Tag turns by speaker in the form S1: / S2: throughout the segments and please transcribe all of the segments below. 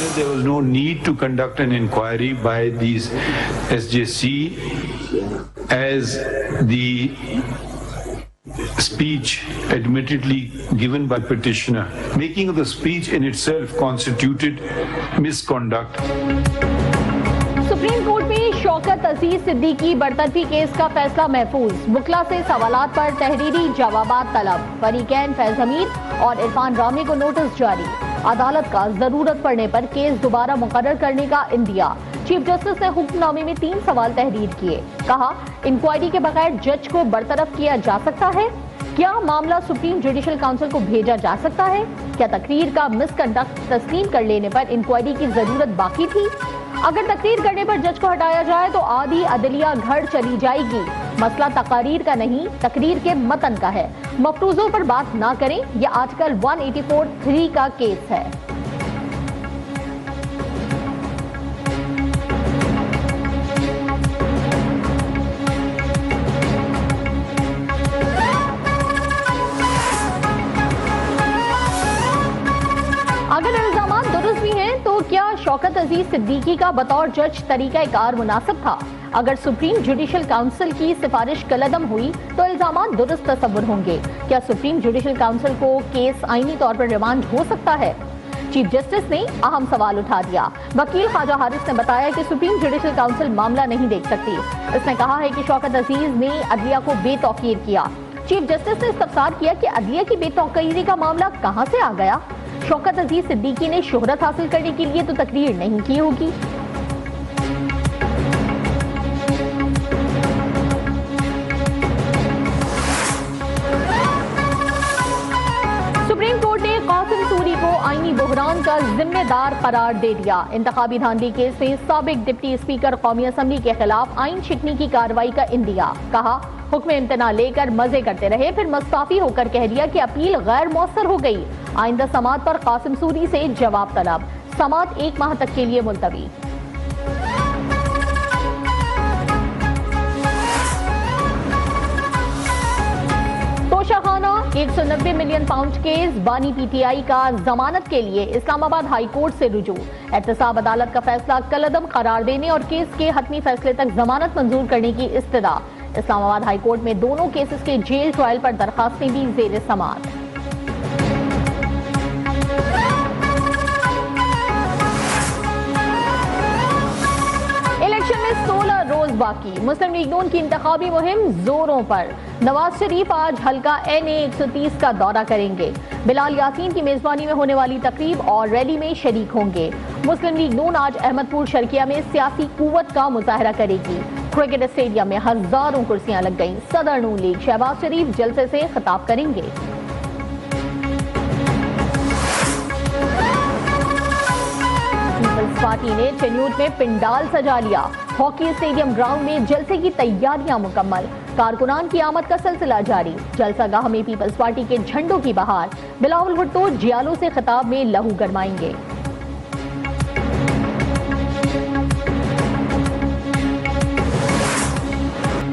S1: There was no need to conduct an inquiry by these SJC as the speech admittedly given by petitioner, making of the speech in itself constituted misconduct.
S2: Supreme court में शौकत अजीज Siddiqui बरतरफी case का फैसला महफूज। मुखला से सवालात पर तहरीरी जवाबात तलब। फरीकैन फैज हमीद और इरफान रामी को नोटिस जारी। अदालत का जरूरत पड़ने पर केस दोबारा मुकर्रर करने का इंदिया। चीफ जस्टिस ने हुक्मनामे में 3 सवाल तहरीर किए। कहा, इंक्वायरी के बगैर जज को बरतरफ किया जा सकता है? क्या मामला सुप्रीम जुडिशल काउंसिल को भेजा जा सकता है? क्या तकरीर का मिसकंडक्ट तस्लीम कर लेने पर इंक्वायरी की जरूरत बाकी थी? अगर तकरीर करने पर जज को हटाया जाए तो आधी अदलिया घर चली जाएगी। मसला तकारीर का नहीं, तकरीर के मतन का है। मफरूजों पर बात ना करें, यह आर्टिकल 184(3) का केस है। अगर इल्जामात दुरुस्त भी हैं तो क्या शौकत अजीज सिद्दीकी का बतौर जज तरीका-ए-कार मुनासिब था? अगर सुप्रीम जुडिशल काउंसिल की सिफारिश कलअदम हुई तो इल्जामात दुरुस्त तस्वुर होंगे। क्या सुप्रीम जुडिशल काउंसिल को केस आईनी तौर पर रिमांड हो सकता है? चीफ जस्टिस ने अहम सवाल उठा दिया। वकील ख्वाजा हारिस ने बताया कि सुप्रीम जुडिशल काउंसिल मामला नहीं देख सकती। इसने कहा है कि शौकत अजीज ने अदलिया को बेतौकीर किया। चीफ जस्टिस ने इस्तफसार किया कि अदलिया की बेतौकीरी का मामला कहां से आ गया? शौकत अजीज सिद्दीकी ने शोहरत हासिल करने के लिए तो तकरीर नहीं की होगी। सुप्रीम कोर्ट ने कासिम सूरी को आईनी बहरान का जिम्मेदार करार दे दिया। इंतखाबी धांधली केस में साबिक डिप्टी स्पीकर कौमी असम्बली के खिलाफ आईन शिकनी की कार्रवाई का इंदिया। कहा, हुक्म इम्तना लेकर मजे करते रहे, फिर मुस्ताफी होकर कह दिया कि अपील गैर मौसर हो गई। आइंदा समात पर कासिम सूरी से जवाब तलब। समात 1 माह तक के लिए मुलतवी। तोशाखाना 190 मिलियन पाउंड केस बानी पीटीआई का जमानत के लिए इस्लामाबाद हाई कोर्ट से रुजू। एहतसाब अदालत का फैसला कलअदम करार देने और केस के हतमी फैसले तक जमानत मंजूर करने की इस्तदा। इस्लामाबाद हाई कोर्ट में दोनों केसेस के जेल ट्रायल पर दरखास्तें भी जेर समात। इलेक्शन में 16 रोज बाकी। मुस्लिम लीग नून की इंतखाबी मुहिम जोरों पर। नवाज शरीफ आज हल्का NA 130 का दौरा करेंगे। बिलाल यासीन की मेजबानी में होने वाली तकरीब और रैली में शरीक होंगे। मुस्लिम लीग नून आज अहमदपुर शर्किया में सियासी कुव्वत का मुजाहरा करेगी। क्रिकेट स्टेडियम में हजारों कुर्सियां लग गईं। सदर नून लीग शहबाज शरीफ जलसे से खिताब करेंगे। पीपल्स पार्टी ने चन्यूट में पिंडाल सजा लिया। हॉकी स्टेडियम ग्राउंड में जलसे की तैयारियां मुकम्मल। कारकुनान की आमद का सिलसिला जारी। जलसागाह में पीपल्स पार्टी के झंडों की बहार। बिलावल भुट्टो जियालो से खिताब में लहू गरमाएंगे।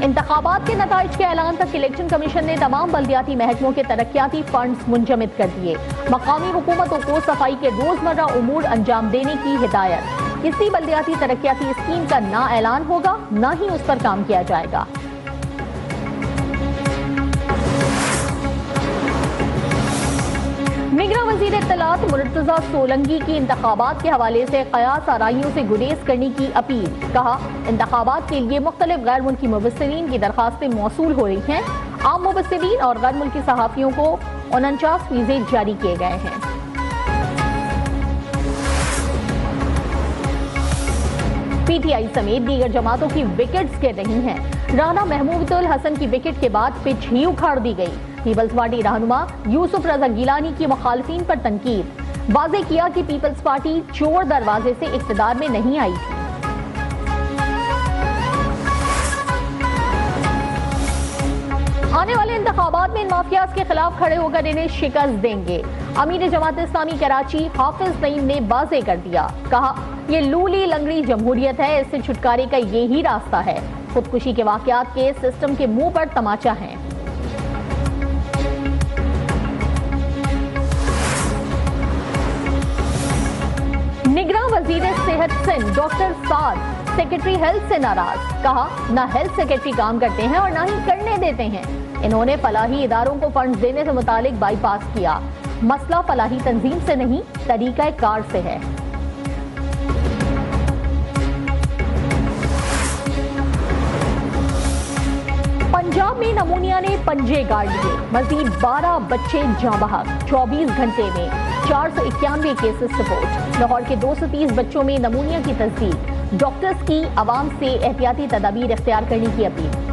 S2: इंतखाबात के नताइज के ऐलान तक इलेक्शन कमीशन ने तमाम बल्दियाती महकमों के तरक्याती फंड्स मुंजमद कर दिए। मकामी हुकूमतों को सफाई के रोजमर्रा उमूर अंजाम देने की हिदायत। किसी बल्दियाती तरक्याती स्कीम का ना ऐलान होगा, ना ही उस पर काम किया जाएगा। निगरां वज़ीर इत्तलात मुर्तज़ा सोलंकी की इंतखाबात के हवाले से कयास आराइयों से गुरेज करने की अपील। कहा, इंतखाबात के लिए मुख्तलिफ गैर मुल्की मुबस्सिरीन की दरखास्तें मौसूल हो रही हैं। आम मुबस्सिरीन और गैर मुल्की सहाफ़ियों को 49 वीज़े जारी किए गए हैं। पीटीआई समेत दीगर जमातों की विकेट्स गिर रही हैं। राना महमूदुल हसन की विकेट के बाद पिच ही उखाड़ दी गई। पीपल्स पार्टी रहनुमा यूसुफ रजा गिलानी की मुखालिफिन पर तनकीद। वाज़ेह किया कि पीपल्स पार्टी चोर दरवाजे से इक़्तिदार में नहीं आई थी। आने वाले इंतखाबात में इन माफियाज के खिलाफ खड़े होकर इन्हें शिकस्त देंगे। अमीर जमात इस्लामी कराची हाफिज नईम ने वाज़ेह कर दिया। कहा, ये लूली लंगड़ी जमहूरियत है, इससे छुटकारे का यही रास्ता है। खुदकुशी के वाकयात के सिस्टम के मुंह पर तमाचा है। निगरां वजीर सेहत सिंध डॉक्टर साद सेक्रेटरी हेल्थ से नाराज, कहा ना हेल्थ सेक्रेटरी काम करते हैं और ना ही करने देते हैं। इन्होंने फलाही इदारों को फंड्स देने से मुतालिक बाईपास किया। मसला फलाही तंजीम से नहीं, तरीका कार से है। पंजाब में नमूनिया ने पंजे गाड़ लिए, मजीद 12 बच्चे जाँ बहक। 24 घंटे में 491 केसेस रिपोर्ट। लाहौर के 230 बच्चों में नमूनिया की तस्दीक। डॉक्टर्स की आवाम से एहतियाती तदाबीर इख्तियार करने की अपील।